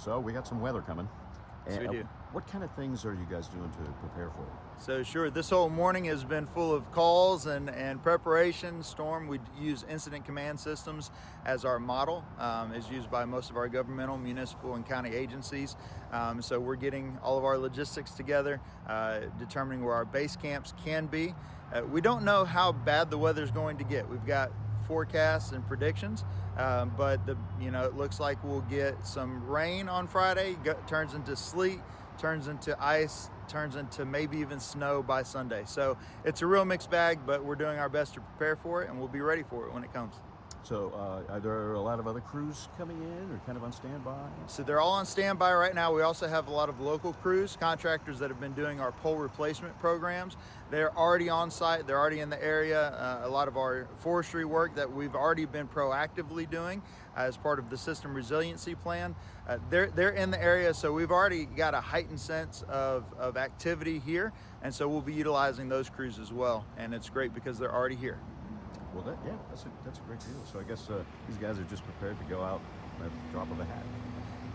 So we got some weather coming. Yes, we do. What kind of things are you guys doing to prepare for it? So sure, this whole morning has been full of calls and preparation. Storm, we use incident command systems as our model. Is used by most of our governmental, municipal, and county agencies. So we're getting all of our logistics together, determining where our base camps can be. We don't know how bad the weather is going to get. We've got forecasts and predictions, but it looks like we'll get some rain on Friday, turns into sleet, turns into ice, turns into maybe even snow by Sunday. So it's a real mixed bag, but we're doing our best to prepare for it, and we'll be ready for it when it comes. So are there a lot of other crews coming in or kind of on standby? So they're all on standby right now. We also have a lot of local crews, contractors that have been doing our pole replacement programs. They're already on site. They're already in the area. A lot of our forestry work that we've already been proactively doing as part of the system resiliency plan. They're in the area, so we've already got a heightened sense of activity here. And so we'll be utilizing those crews as well. And it's great because they're already here. Well, that's a great deal. So I guess these guys are just prepared to go out at the drop of a hat.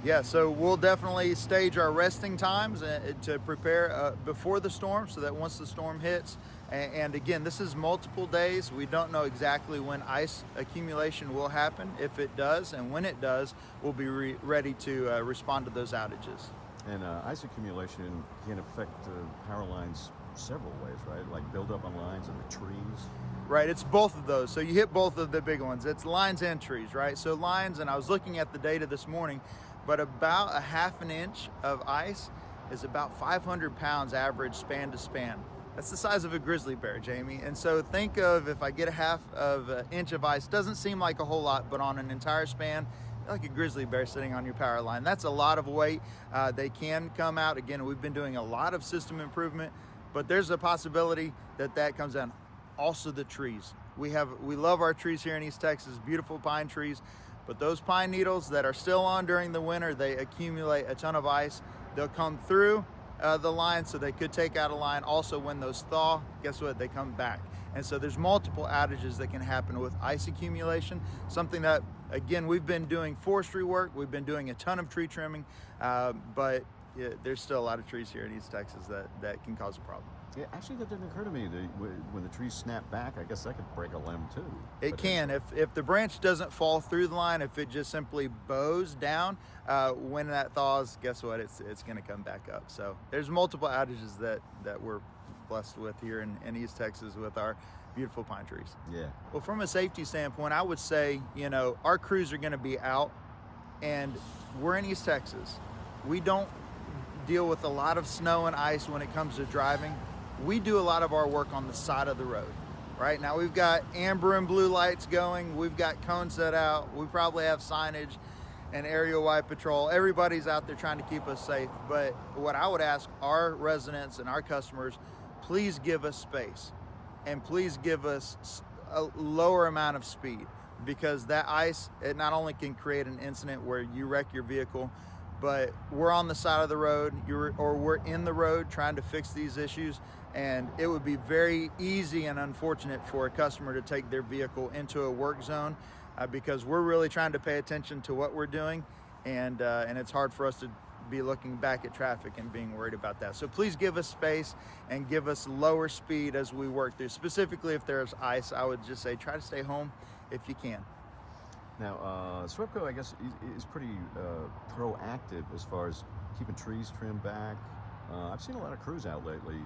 Yeah, so we'll definitely stage our resting times to prepare before the storm, so that once the storm hits, and again, this is multiple days. We don't know exactly when ice accumulation will happen. If it does, and when it does, we'll be ready to respond to those outages. And ice accumulation can affect power lines several ways, right? Like build up on lines and the trees. Right, it's both of those. So you hit both of the big ones. It's lines and trees, right? So lines, and I was looking at the data this morning, but about a half an inch of ice is about 500 pounds average span to span. That's the size of a grizzly bear, Jamie. And so think of, if I get a half of an inch of ice, doesn't seem like a whole lot, but on an entire span, like a grizzly bear sitting on your power line. That's a lot of weight. They can come out. Again, we've been doing a lot of system improvement, but there's a possibility that comes down. Also the trees. We love our trees here in East Texas, beautiful pine trees, but those pine needles that are still on during the winter, they accumulate a ton of ice. They'll come through the line, so they could take out a line. Also, when those thaw, guess what? They come back. And so there's multiple outages that can happen with ice accumulation, something that, again, we've been doing forestry work, we've been doing a ton of tree trimming, but there's still a lot of trees here in East Texas that can cause a problem. Yeah, actually, that didn't occur to me. When the trees snap back, I guess that could break a limb too. It can. If the branch doesn't fall through the line, if it just simply bows down, when that thaws, guess what? It's going to come back up. So there's multiple outages that we're blessed with here in East Texas with our beautiful pine trees. Yeah. Well, from a safety standpoint, I would say, our crews are going to be out, and we're in East Texas. We don't deal with a lot of snow and ice when it comes to driving. We do a lot of our work on the side of the road. Right now we've got amber and blue lights going. We've got cones set out. We probably have signage and area-wide patrol. Everybody's out there trying to keep us safe. But what I would ask our residents and our customers, please give us space, and please give us a lower amount of speed, because that ice, it not only can create an incident where you wreck your vehicle, but we're on the side of the road, or we're in the road trying to fix these issues, and it would be very easy and unfortunate for a customer to take their vehicle into a work zone, because we're really trying to pay attention to what we're doing, and it's hard for us to be looking back at traffic and being worried about that. So please give us space and give us lower speed as we work through. Specifically, if there's ice, I would just say try to stay home if you can. Now, SWEPCO, I guess, is pretty proactive as far as keeping trees trimmed back. I've seen a lot of crews out lately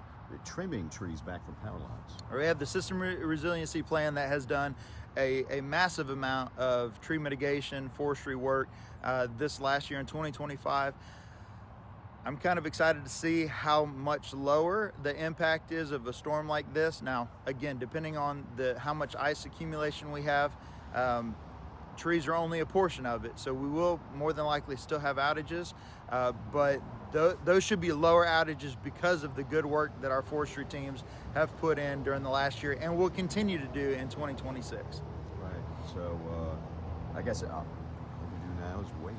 trimming trees back from power lines. We have the system resiliency plan that has done a massive amount of tree mitigation, forestry work this last year in 2025. I'm kind of excited to see how much lower the impact is of a storm like this. Now, again, depending on how much ice accumulation we have, trees are only a portion of it, so we will more than likely still have outages, but those should be lower outages because of the good work that our forestry teams have put in during the last year and will continue to do in 2026. Right, so I guess what we do now is wait.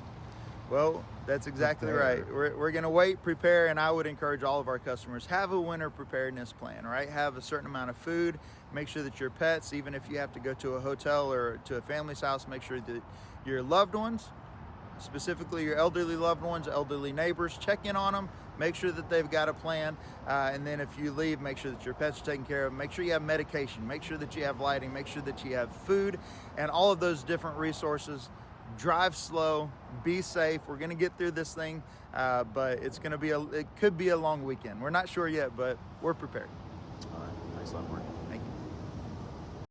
Well, that's exactly Prepare. right. We're going to wait, prepare, and I would encourage all of our customers, have a winter preparedness plan, right? Have a certain amount of food. Make sure that your pets, even if you have to go to a hotel or to a family's house, make sure that your loved ones specifically your elderly loved ones, elderly neighbors. Check in on them, make sure that they've got a plan, and then if you leave, make sure that your pets are taken care of, make sure you have medication, make sure that you have lighting, make sure that you have food, and all of those different resources. Drive slow, be safe. We're gonna get through this thing, but it could be a long weekend. We're not sure yet, but we're prepared. All right, thanks a lot, Mark.